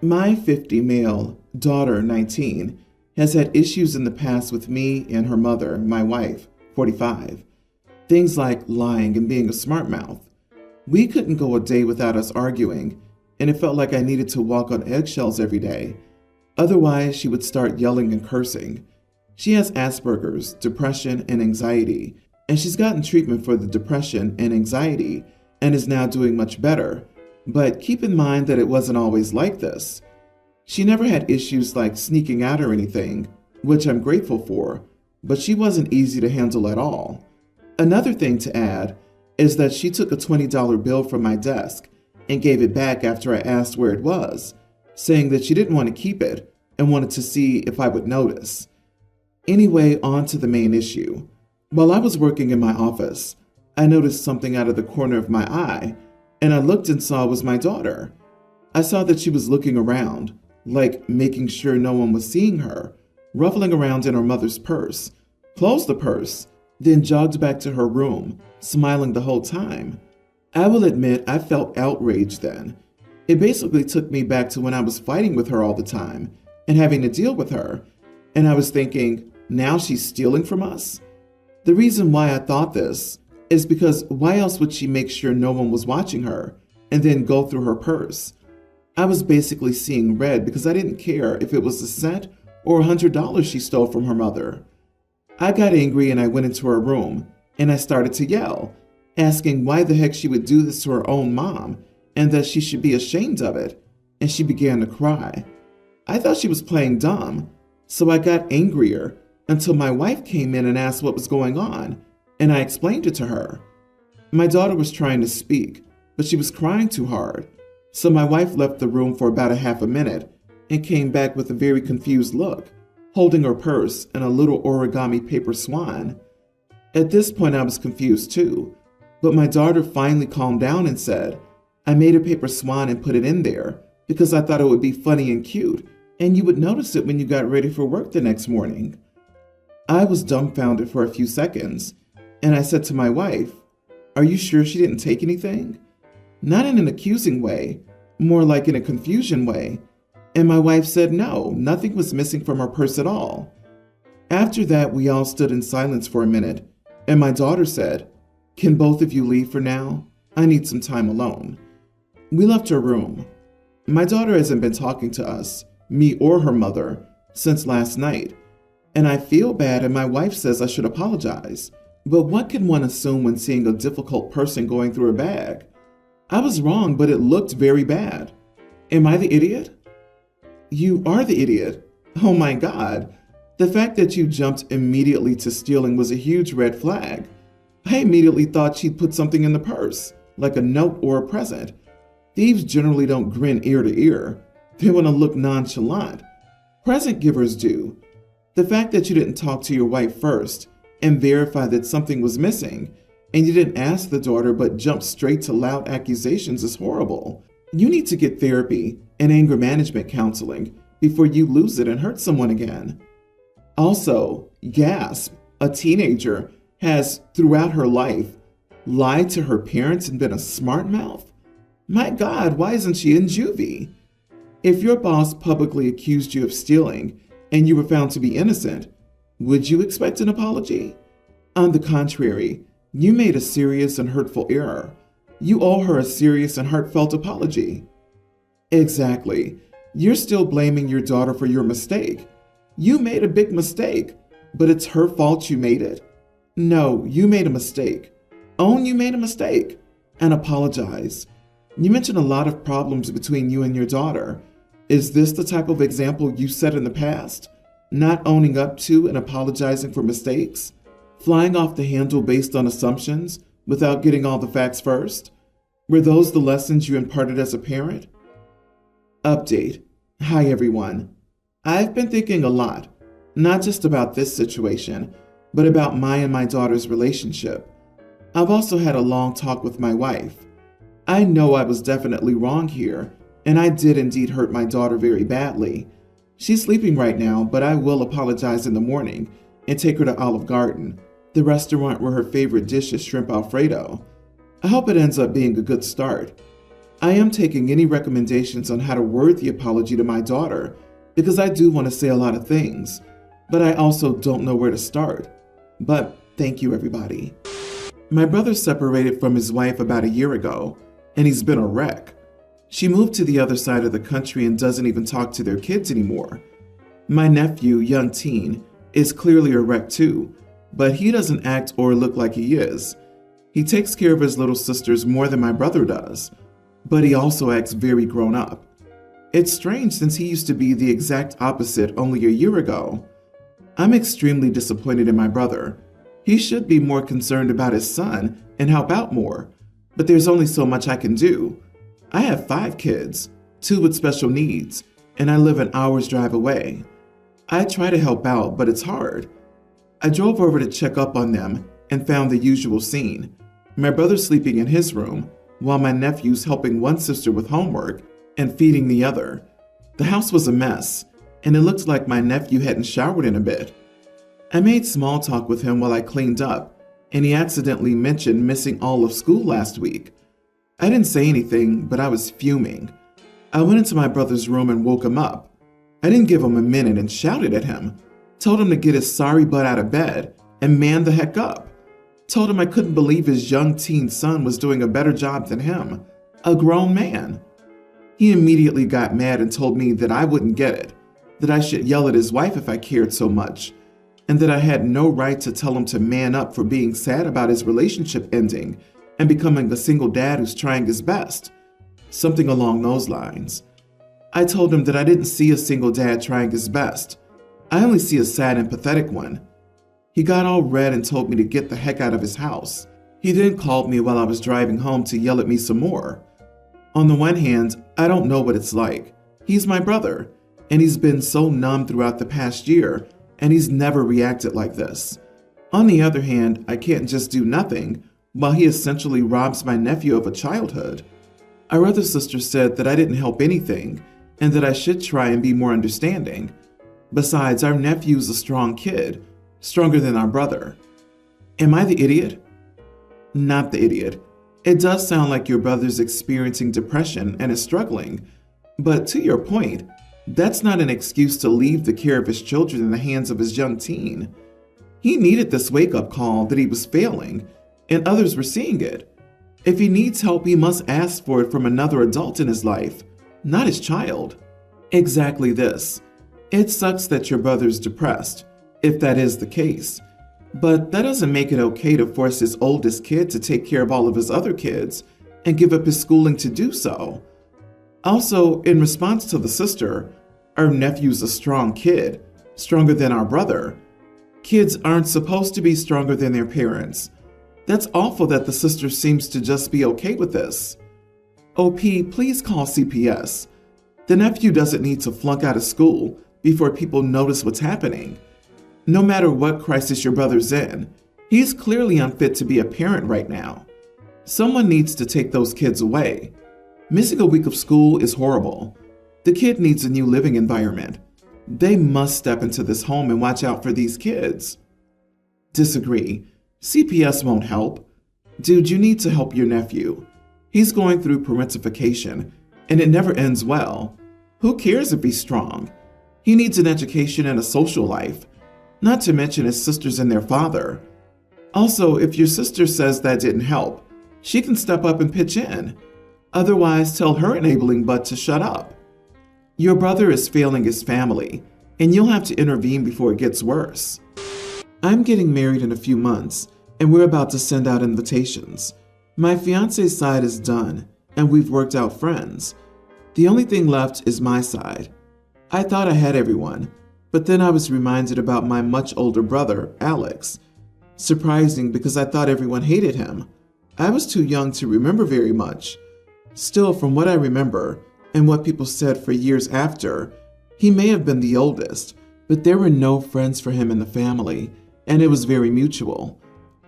My 50 male daughter, 19, has had issues in the past with me and her mother, my wife, 45. Things like lying and being a smart mouth. We couldn't go a day without us arguing, and it felt like I needed to walk on eggshells every day. Otherwise, she would start yelling and cursing. She has Asperger's, depression, and anxiety, and she's gotten treatment for the depression and anxiety and is now doing much better. But keep in mind that it wasn't always like this. She never had issues like sneaking out or anything, which I'm grateful for, but she wasn't easy to handle at all. Another thing to add is that she took a $20 bill from my desk and gave it back after I asked where it was, saying that she didn't want to keep it and wanted to see if I would notice. Anyway, on to the main issue. While I was working in my office, I noticed something out of the corner of my eye, and I looked and saw it was my daughter. I saw that she was looking around, like making sure no one was seeing her, ruffling around in her mother's purse, closed the purse, then jogged back to her room, smiling the whole time. I will admit I felt outraged then. It basically took me back to when I was fighting with her all the time and having to deal with her, and I was thinking, now she's stealing from us? The reason why I thought this is because why else would she make sure no one was watching her and then go through her purse? I was basically seeing red because I didn't care if it was a cent or $100 she stole from her mother. I got angry and I went into her room and I started to yell, asking why the heck she would do this to her own mom and that she should be ashamed of it, and she began to cry. I thought she was playing dumb, so I got angrier until my wife came in and asked what was going on, and I explained it to her. My daughter was trying to speak, but she was crying too hard, so my wife left the room for about a half a minute and came back with a very confused look, holding her purse and a little origami paper swan. At this point, I was confused too, but my daughter finally calmed down and said, I made a paper swan and put it in there because I thought it would be funny and cute, and you would notice it when you got ready for work the next morning. I was dumbfounded for a few seconds, and I said to my wife, Are you sure she didn't take anything? Not in an accusing way, more like in a confusion way. And my wife said no, nothing was missing from her purse at all. After that, we all stood in silence for a minute, and my daughter said, Can both of you leave for now? I need some time alone. We left her room. My daughter hasn't been talking to us, me or her mother, since last night, and I feel bad and my wife says I should apologize. But what can one assume when seeing a difficult person going through her bag? I was wrong, but it looked very bad. Am I the idiot? You are the idiot. Oh my God. The fact that you jumped immediately to stealing was a huge red flag. I immediately thought she'd put something in the purse, like a note or a present. Thieves generally don't grin ear to ear. They want to look nonchalant. Present givers do. The fact that you didn't talk to your wife first and verify that something was missing, and you didn't ask the daughter but jumped straight to loud accusations is horrible. You need to get therapy and anger management counseling before you lose it and hurt someone again. Also, gasp, a teenager has, throughout her life, lied to her parents and been a smart mouth? My God, why isn't she in juvie? If your boss publicly accused you of stealing and you were found to be innocent, would you expect an apology? On the contrary, you made a serious and hurtful error. You owe her a serious and heartfelt apology. Exactly. You're still blaming your daughter for your mistake. You made a big mistake, but it's her fault you made it. No, you made a mistake. Own you made a mistake and apologize. You mentioned a lot of problems between you and your daughter. Is this the type of example you set in the past? Not owning up to and apologizing for mistakes? Flying off the handle based on assumptions without getting all the facts first? Were those the lessons you imparted as a parent? Update. Hi everyone. I've been thinking a lot, not just about this situation, but about my and my daughter's relationship. I've also had a long talk with my wife. I know I was definitely wrong here, and I did indeed hurt my daughter very badly. She's sleeping right now, but I will apologize in the morning and take her to Olive Garden, the restaurant where her favorite dish is shrimp Alfredo. I hope it ends up being a good start. I am taking any recommendations on how to word the apology to my daughter because I do want to say a lot of things, but I also don't know where to start. But thank you, everybody. My brother separated from his wife about a year ago, and he's been a wreck. She moved to the other side of the country and doesn't even talk to their kids anymore. My nephew, young teen, is clearly a wreck too, but he doesn't act or look like he is. He takes care of his little sisters more than my brother does, but he also acts very grown up. It's strange since he used to be the exact opposite only a year ago. I'm extremely disappointed in my brother. He should be more concerned about his son and help out more, but there's only so much I can do. I have 5 kids, 2 with special needs, and I live an hour's drive away. I try to help out, but it's hard. I drove over to check up on them and found the usual scene. My brother sleeping in his room, while my nephew's helping one sister with homework and feeding the other. The house was a mess, and it looked like my nephew hadn't showered in a bit. I made small talk with him while I cleaned up, and he accidentally mentioned missing all of school last week. I didn't say anything, but I was fuming. I went into my brother's room and woke him up. I didn't give him a minute and shouted at him. Told him to get his sorry butt out of bed and man the heck up. Told him I couldn't believe his young teen son was doing a better job than him, a grown man. He immediately got mad and told me that I wouldn't get it, that I should yell at his wife if I cared so much, and that I had no right to tell him to man up for being sad about his relationship ending and becoming a single dad who's trying his best. Something along those lines. I told him that I didn't see a single dad trying his best. I only see a sad and pathetic one. He got all red and told me to get the heck out of his house. He then called me while I was driving home to yell at me some more. On the one hand, I don't know what it's like. He's my brother, and he's been so numb throughout the past year, and he's never reacted like this. On the other hand, I can't just do nothing while he essentially robs my nephew of a childhood. Our other sister said that I didn't help anything and that I should try and be more understanding. Besides, our nephew's a strong kid, stronger than our brother. Am I the idiot? Not the idiot. It does sound like your brother's experiencing depression and is struggling, but to your point, that's not an excuse to leave the care of his children in the hands of his young teen. He needed this wake-up call that he was failing, and others were seeing it. If he needs help, he must ask for it from another adult in his life, not his child. Exactly this. It sucks that your brother's depressed, if that is the case, but that doesn't make it okay to force his oldest kid to take care of all of his other kids and give up his schooling to do so. Also, in response to the sister, our nephew's a strong kid, stronger than our brother. Kids aren't supposed to be stronger than their parents. That's awful that the sister seems to just be okay with this. OP, please call CPS. The nephew doesn't need to flunk out of school before people notice what's happening. No matter what crisis your brother's in, he's clearly unfit to be a parent right now. Someone needs to take those kids away. Missing a week of school is horrible. The kid needs a new living environment. They must step into this home and watch out for these kids. Disagree. CPS won't help. Dude, you need to help your nephew. He's going through parentification, and it never ends well. Who cares if he's strong? He needs an education and a social life, not to mention his sisters and their father. Also, if your sister says that didn't help, she can step up and pitch in. Otherwise, tell her enabling butt to shut up. Your brother is failing his family, and you'll have to intervene before it gets worse. I'm getting married in a few months, and we're about to send out invitations. My fiance's side is done, and we've worked out friends. The only thing left is my side. I thought I had everyone, but then I was reminded about my much older brother, Alex. Surprising because I thought everyone hated him. I was too young to remember very much. Still, from what I remember, and what people said for years after, he may have been the oldest, but there were no friends for him in the family, and it was very mutual.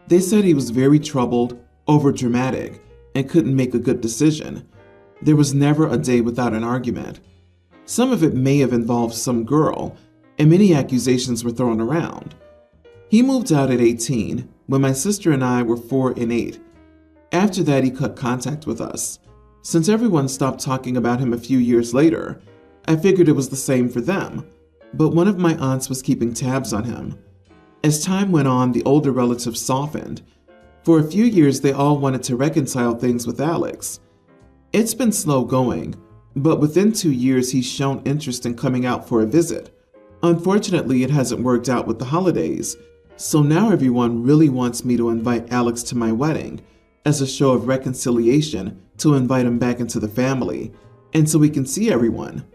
They said he was very troubled, overdramatic, and couldn't make a good decision. There was never a day without an argument. Some of it may have involved some girl, and many accusations were thrown around. He moved out at 18, when my sister and I were 4 and 8. After that, he cut contact with us. Since everyone stopped talking about him a few years later, I figured it was the same for them, but one of my aunts was keeping tabs on him. As time went on, the older relatives softened. For a few years, they all wanted to reconcile things with Alex. It's been slow going, but within 2 years, he's shown interest in coming out for a visit. Unfortunately, it hasn't worked out with the holidays, so now everyone really wants me to invite Alex to my wedding as a show of reconciliation, to invite him back into the family, and so we can see everyone.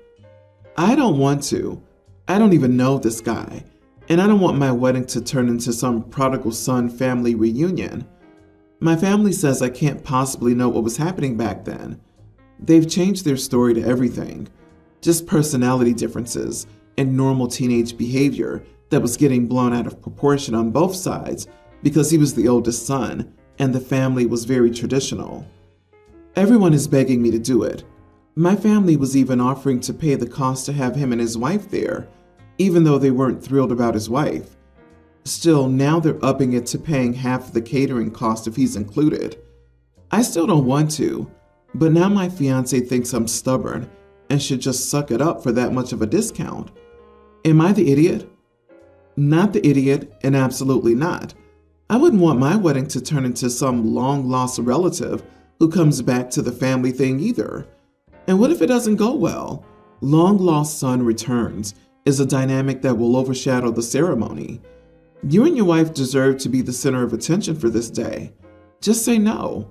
I don't want to. I don't even know this guy, and I don't want my wedding to turn into some prodigal son family reunion. My family says I can't possibly know what was happening back then. They've changed their story to everything, just personality differences and normal teenage behavior that was getting blown out of proportion on both sides because he was the oldest son and the family was very traditional. Everyone is begging me to do it. My family was even offering to pay the cost to have him and his wife there, even though they weren't thrilled about his wife. Still, now they're upping it to paying half the catering cost if he's included. I still don't want to, but now my fiance thinks I'm stubborn and should just suck it up for that much of a discount. Am I the idiot? Not the idiot, and absolutely not. I wouldn't want my wedding to turn into some long-lost relative who comes back to the family thing either. And what if it doesn't go well? Long-lost son returns is a dynamic that will overshadow the ceremony. You and your wife deserve to be the center of attention for this day. Just say no.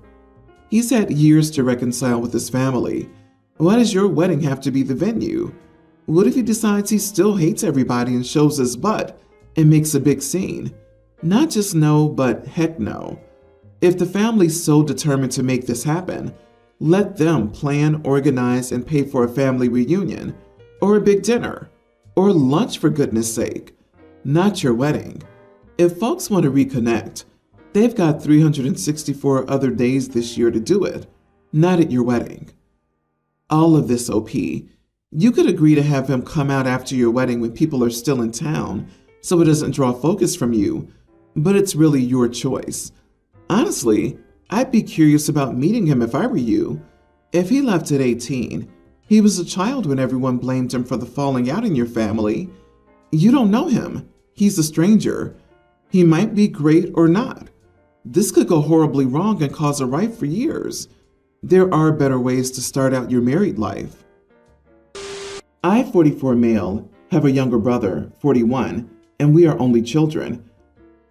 He's had years to reconcile with his family. Why does your wedding have to be the venue? What if he decides he still hates everybody and shows his butt and makes a big scene? Not just no, but heck no. If the family's so determined to make this happen, let them plan, organize, and pay for a family reunion, or a big dinner, or lunch for goodness sake, not your wedding. If folks want to reconnect, they've got 364 other days this year to do it, not at your wedding. All of this, OP, you could agree to have him come out after your wedding when people are still in town so it doesn't draw focus from you, but it's really your choice. Honestly, I'd be curious about meeting him if I were you. If he left at 18, he was a child when everyone blamed him for the falling out in your family. You don't know him. He's a stranger. He might be great or not. This could go horribly wrong and cause a rift for years. There are better ways to start out your married life. I, 44 male, have a younger brother, 41, and we are only children.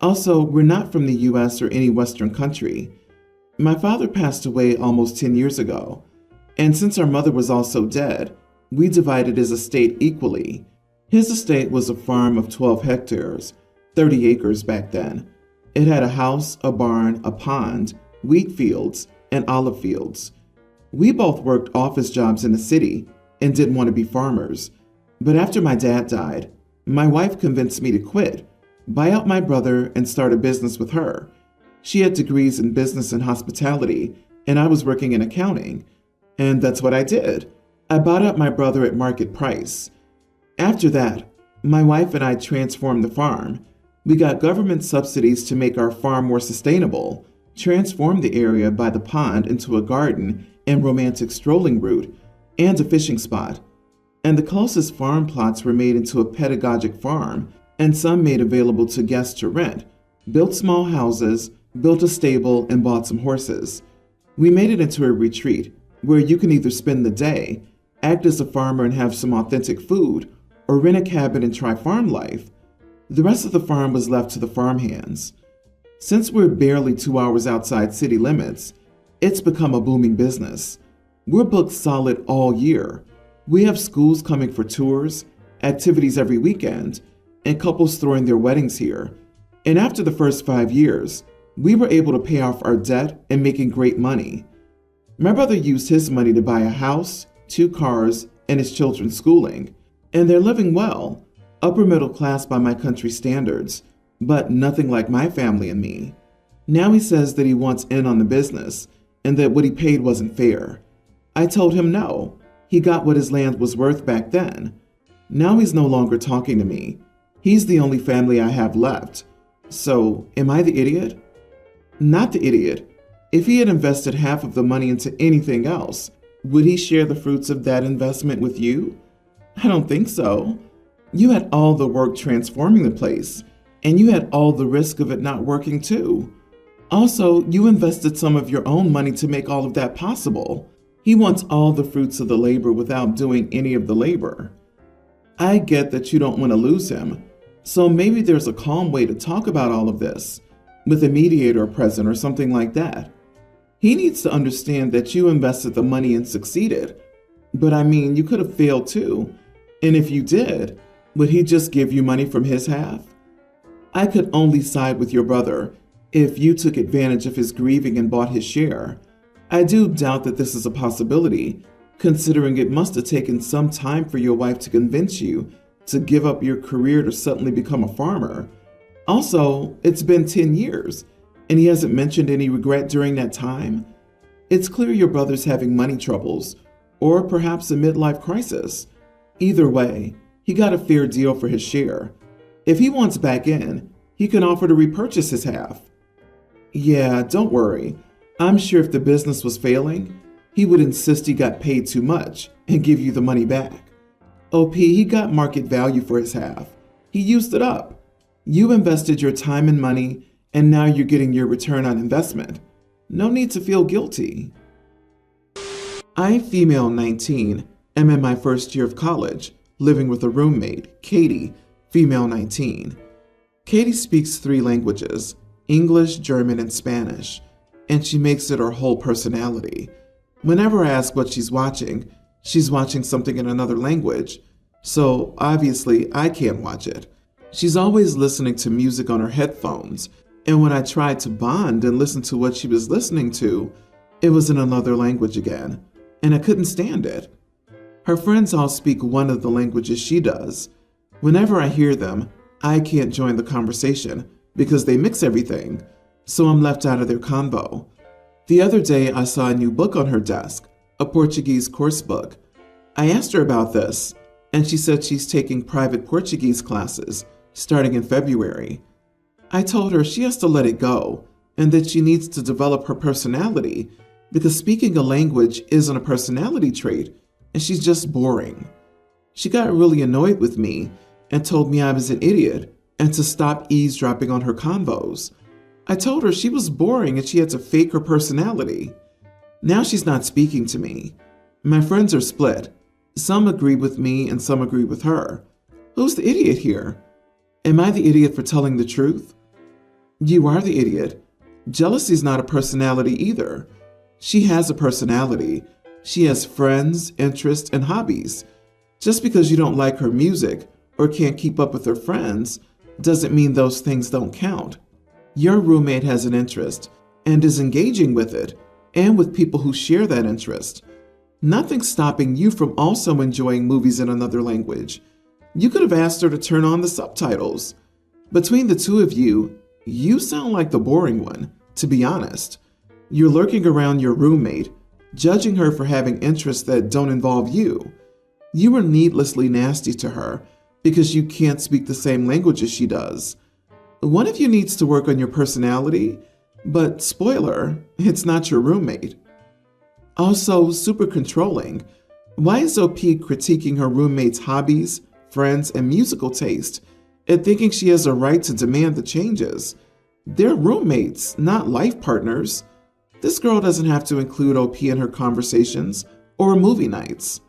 Also, we're not from the US or any Western country. My father passed away almost 10 years ago, and since our mother was also dead, we divided his estate equally. His estate was a farm of 12 hectares, 30 acres back then. It had a house, a barn, a pond, wheat fields, and olive fields. We both worked office jobs in the city and didn't want to be farmers. But after my dad died, my wife convinced me to quit, buy out my brother, and start a business with her. She had degrees in business and hospitality, and I was working in accounting. And that's what I did. I bought out my brother at market price. After that, my wife and I transformed the farm. We got government subsidies to make our farm more sustainable, transformed the area by the pond into a garden and romantic strolling route, and a fishing spot. And the closest farm plots were made into a pedagogic farm, and some made available to guests to rent, built small houses, built a stable, and bought some horses. We made it into a retreat where you can either spend the day, act as a farmer and have some authentic food, or rent a cabin and try farm life. The rest of the farm was left to the farmhands. Since we're barely 2 hours outside city limits, it's become a booming business. We're booked solid all year. We have schools coming for tours, activities every weekend, and couples throwing their weddings here. And after the first 5 years, we were able to pay off our debt and making great money. My brother used his money to buy a house, 2 cars, and his children's schooling. And they're living well, upper middle class by my country standards, but nothing like my family and me. Now he says that he wants in on the business and that what he paid wasn't fair. I told him no. He got what his land was worth back then. Now he's no longer talking to me. He's the only family I have left. So, am I the idiot? Not the idiot. If he had invested half of the money into anything else, would he share the fruits of that investment with you? I don't think so. You had all the work transforming the place, and you had all the risk of it not working too. Also, you invested some of your own money to make all of that possible. He wants all the fruits of the labor without doing any of the labor. I get that you don't want to lose him, so maybe there's a calm way to talk about all of this, with a mediator present or something like that. He needs to understand that you invested the money and succeeded. But I mean, you could have failed too. And if you did, would he just give you money from his half? I could only side with your brother if you took advantage of his grieving and bought his share. I do doubt that this is a possibility, considering it must have taken some time for your wife to convince you to give up your career to suddenly become a farmer. Also, it's been 10 years, and he hasn't mentioned any regret during that time. It's clear your brother's having money troubles, or perhaps a midlife crisis. Either way, he got a fair deal for his share. If he wants back in, he can offer to repurchase his half. Yeah, don't worry. I'm sure if the business was failing, he would insist he got paid too much and give you the money back. OP, he got market value for his half. He used it up. You invested your time and money, and now you're getting your return on investment. No need to feel guilty. I, female 19, am in my first year of college, living with a roommate, Katie, female 19. Katie speaks 3 languages, English, German, and Spanish, and she makes it her whole personality. Whenever I ask what she's watching something in another language, so obviously I can't watch it. She's always listening to music on her headphones, and when I tried to bond and listen to what she was listening to, it was in another language again, and I couldn't stand it. Her friends all speak one of the languages she does. Whenever I hear them, I can't join the conversation because they mix everything, so I'm left out of their convo. The other day, I saw a new book on her desk, a Portuguese course book. I asked her about this, and she said she's taking private Portuguese classes starting in February. I told her she has to let it go and that she needs to develop her personality because speaking a language isn't a personality trait and she's just boring. She got really annoyed with me and told me I was an idiot and to stop eavesdropping on her convos. I told her she was boring and she had to fake her personality. Now she's not speaking to me. My friends are split. Some agree with me and some agree with her. Who's the idiot here? Am I the idiot for telling the truth? You are the idiot. Jealousy's not a personality either. She has a personality. She has friends, interests, and hobbies. Just because you don't like her music or can't keep up with her friends doesn't mean those things don't count. Your roommate has an interest and is engaging with it and with people who share that interest. Nothing's stopping you from also enjoying movies in another language. You could have asked her to turn on the subtitles. Between the two of you, you sound like the boring one, to be honest. You're lurking around your roommate, judging her for having interests that don't involve you. You were needlessly nasty to her because you can't speak the same language as she does. One of you needs to work on your personality, but spoiler, it's not your roommate. Also, super controlling. Why is OP critiquing her roommate's hobbies, friends, and musical taste and thinking she has a right to demand the changes? They're roommates, not life partners. This girl doesn't have to include OP in her conversations or movie nights.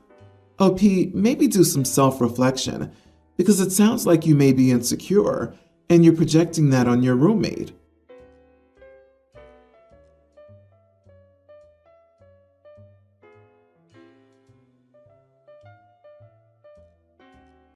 OP, maybe do some self-reflection because it sounds like you may be insecure and you're projecting that on your roommate.